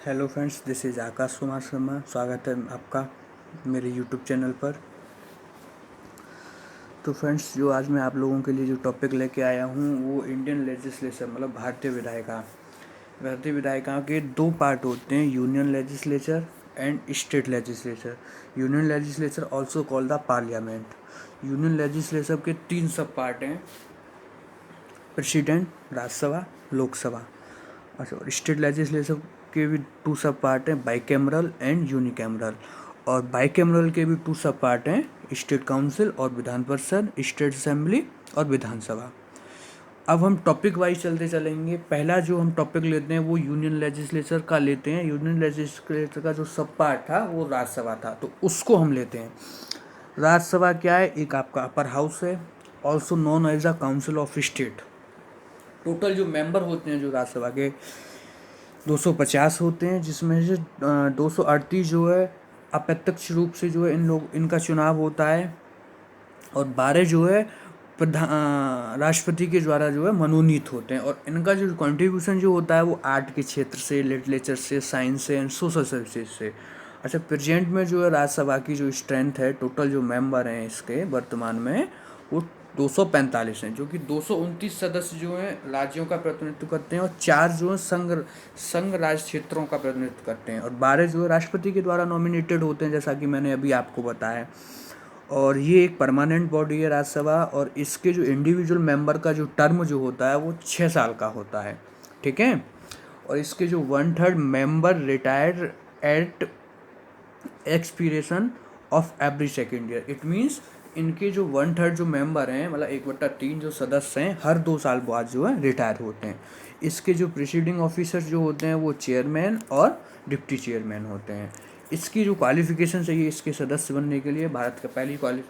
Hello friends, this is Akash Kumar Sharma. स्वागत है आपका मेरे यूट्यूब चैनल पर। तो फ्रेंड्स, जो आज मैं आप लोगों के लिए जो टॉपिक लेके आया हूँ वो इंडियन लेजिस्लेचर मतलब भारतीय विधायिका के दो पार्ट होते हैं, union legislature and state legislature. Union legislature also called the parliament. Union legislature के तीन सब पार्ट हैं, प्रेसिडेंट, राज्यसभा, लोकसभा। अच्छा, और स्टेट लेजिस्लेचर के भी टू सब पार्ट हैं, बाइकैमरल एंड यूनिकैमरल। और बाइकैमरल के भी टू सब पार्ट हैं, स्टेट काउंसिल और विधान परिषद, स्टेट असेंबली और विधानसभा। अब हम टॉपिक वाइज चलते चलेंगे। पहला जो हम टॉपिक लेते हैं वो यूनियन लेजिस्लेचर का लेते हैं। यूनियन लेजिस्लेचर का जो सब पार्ट था वो राज्यसभा था, तो उसको हम लेते हैं। राज्यसभा क्या है? एक आपका अपर हाउस है, also known as the council of state. Total जो मेंबर होते हैं जो राज्यसभा के 250 होते हैं, जिसमें से 238 जो है अप्रत्यक्ष रूप से जो है इनका चुनाव होता है, और 12 जो है राष्ट्रपति के द्वारा जो है मनोनीत होते हैं। और इनका जो कंट्रीब्यूशन जो होता है वो आर्ट के क्षेत्र से, लिटरेचर से, साइंस से एंड सोशल सर्विसेज से। अच्छा, प्रेजेंट में जो है राज्यसभा की जो स्ट्रेंथ है, टोटल जो मेंबर हैं इसके वर्तमान में वो 245 हैं, जो कि 229 सदस्य जो हैं राज्यों का प्रतिनिधित्व करते हैं, और 4 जो है संघ राज्य क्षेत्रों का प्रतिनिधित्व करते हैं, और 12 जो है राष्ट्रपति के द्वारा नॉमिनेटेड होते हैं, जैसा कि मैंने अभी आपको बताया। और ये एक परमानेंट बॉडी है राज्यसभा, और इसके जो इंडिविजुअल मेंबर का जो टर्म जो होता है वो 6 साल का होता है, ठीक है। और इसके जो 1/3 member retire at expiration of every second year. It means इनके जो 1/3 जो मेंबर हैं, मतलब 1/3 जो सदस्य हैं, हर 2 साल बाद जो है रिटायर होते हैं। इसके जो प्रिसीडिंग ऑफिसर जो होते हैं वो चेयरमैन और डिप्टी चेयरमैन होते हैं। इसकी जो क्वालिफिकेशन चाहिए इसके सदस्य बनने के लिए, भारत का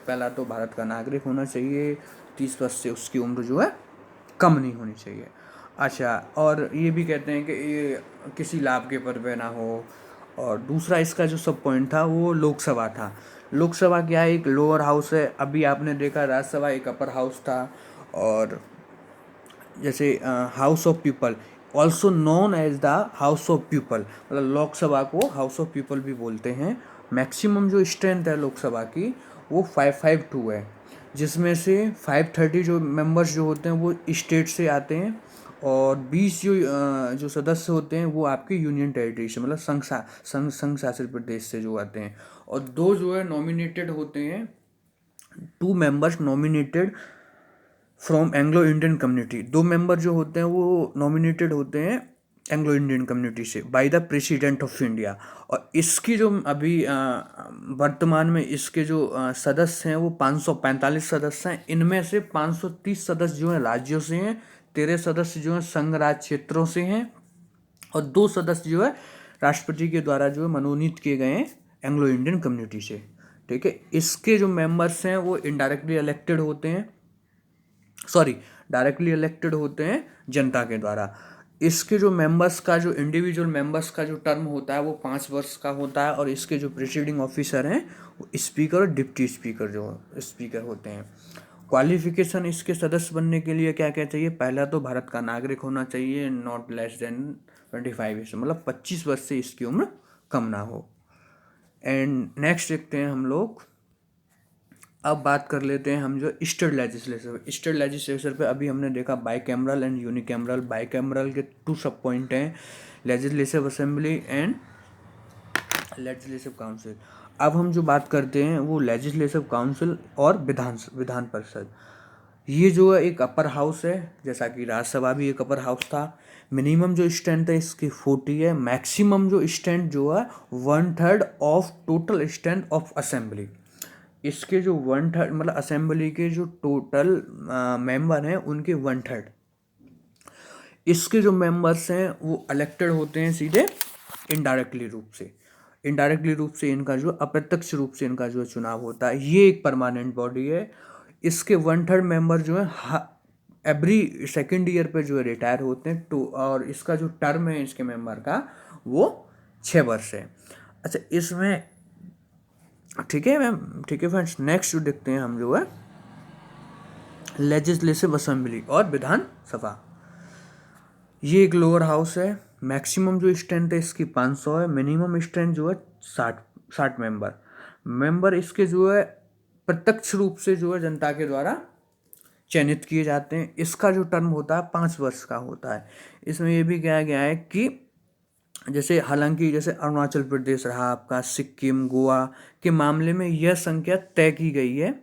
पहला तो भारत का नागरिक होना चाहिए, 30 वर्ष से उसकी उम्र जो है कम नहीं होनी चाहिए। अच्छा, और ये भी कहते हैं कि ये किसी लाभ के पद पे ना हो। और दूसरा इसका जो सब पॉइंट था वो लोकसभा था। लोकसभा क्या है? एक लोअर हाउस है। अभी आपने देखा राज्यसभा एक अपर हाउस था, और जैसे house of people, also known as the house of people, मतलब लोकसभा को हाउस ऑफ पीपल भी बोलते हैं। मैक्सिमम जो स्ट्रेंथ है लोकसभा की वो 552 है, जिसमें से 530 जो मेंबर्स जो होते हैं वो स्टेट से आते हैं, और 20 जो सदस्य होते हैं वो आपके यूनियन टेरिटरी से, मतलब संघ शासित प्रदेश से जो आते हैं। और 2 जो है नॉमिनेटेड होते हैं, 2 members nominated from Anglo Indian community. 2 member जो होते हैं वो नॉमिनेटेड होते हैं एंग्लो इंडियन कम्युनिटी से by the president of India. और इसकी जो अभी वर्तमान में इसके जो सदस्य हैं वो 545 सदस्य हैं। इनमें से 530 सदस्य जो हैं राज्यों से हैं, 13 सदस्य जो हैं संघ राज्य क्षेत्रों से हैं, और 2 सदस्य जो है राष्ट्रपति के द्वारा जो है मनोनीत किए गए हैं एंग्लो इंडियन कम्युनिटी से, ठीक है। इसके जो मेंबर्स हैं वो इनडायरेक्टली इलेक्टेड होते हैं, डायरेक्टली इलेक्टेड होते हैं जनता के द्वारा। इसके जो मेंबर्स का जो इंडिविजुअल मेंबर्स का जो टर्म होता है वो 5 वर्ष का होता है, और इसके जो प्रेसिडिंग ऑफिसर हैं वो स्पीकर और डिप्टी स्पीकर जो स्पीकर होते हैं। क्वालिफिकेशन इसके सदस्य बनने के लिए क्या क्या चाहिए? पहला तो भारत का नागरिक होना चाहिए, नॉट लेस देन 25 ईयर्स, मतलब 25 वर्ष से इसकी उम्र कम ना हो। एंड नेक्स्ट देखते हैं हम लोग, अब बात कर लेते हैं हम जो स्टेट लेजिस्लेचर पे अभी हमने देखा बाइकैमरल एंड यूनिकैमरल। बाइकैमरल के 2 सब पॉइंट हैं, legislative assembly and legislative council. अब हम जो बात करते हैं वो लेजिस्लेटिव काउंसिल और विधान परिषद। ये जो है एक अपर हाउस है, जैसा कि राज्यसभा भी एक अपर हाउस था। मिनिमम जो स्ट्रेंथ है इसकी 40 है, मैक्सिमम जो स्ट्रेंथ जो है 1/3 of total strength of assembly. इसके जो 1/3 मतलब असेंबली के जो टोटल मेंबर हैं उनके 1/3। इसके जो मेंबर्स हैं वो इलेक्टेड होते हैं सीधे इनडायरेक्टली रूप से इनका जो अप्रत्यक्ष रूप से इनका जो चुनाव होता है। ये एक परमानेंट बॉडी है। इसके 1/3 मेंबर जो है एवरी सेकेंड ईयर पे जो है रिटायर होते हैं, तो और इसका जो टर्म है इसके मेंबर का वो 6 वर्ष है। अच्छा, इसमें ठीक है मैम, ठीक है फ्रेंड्स। नेक्स्ट जो देखते हैं हम जो है लेजिस्लेटिव असेंबली और विधानसभा। ये एक लोअर हाउस है, मैक्सिमम जो स्ट्रेंथ है इसकी 500 है, मिनिमम स्ट्रेंथ जो है 60 मेंबर इसके जो है प्रत्यक्ष रूप से जो है जनता के द्वारा चयनित किए जाते हैं। इसका जो टर्म होता है 5 वर्ष का होता है। इसमें ये भी कहा गया है कि जैसे हालांकि जैसे अरुणाचल प्रदेश रहा आपका, सिक्किम, गोवा के मामले में यह संख्या तय की गई है।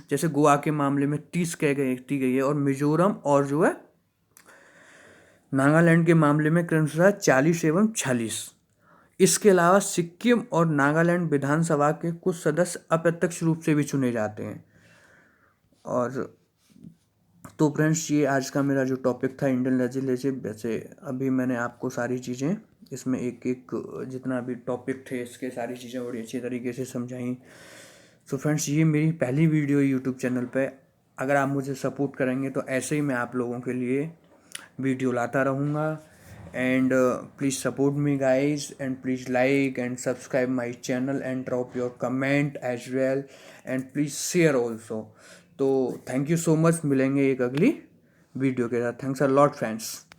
जैसे गोवा के मामले में 30 की गई है, और मिजोरम और जो है नागालैंड के मामले में क्रमशः 40 एवं 46। इसके अलावा सिक्किम और नागालैंड विधानसभा के कुछ सदस्य अप्रत्यक्ष रूप से भी चुने जाते हैं। और तो फ्रेंड्स, ये आज का मेरा जो टॉपिक था इंडियन लेजिस्लेटिव। वैसे अभी मैंने आपको सारी चीज़ें इसमें एक एक जितना भी टॉपिक थे इसके सारी चीज़ें बड़ी अच्छी तरीके से समझाई। सो फ्रेंड्स, ये मेरी पहली वीडियो यूट्यूब चैनल पे। अगर आप मुझे सपोर्ट करेंगे तो ऐसे ही मैं आप लोगों के लिए वीडियो लाता रहूँगा। And please support me guys, and please like and subscribe my channel and drop your comment as well, and please share also. तो थैंक यू सो मच, मिलेंगे एक अगली वीडियो के साथ। Thanks a lot friends.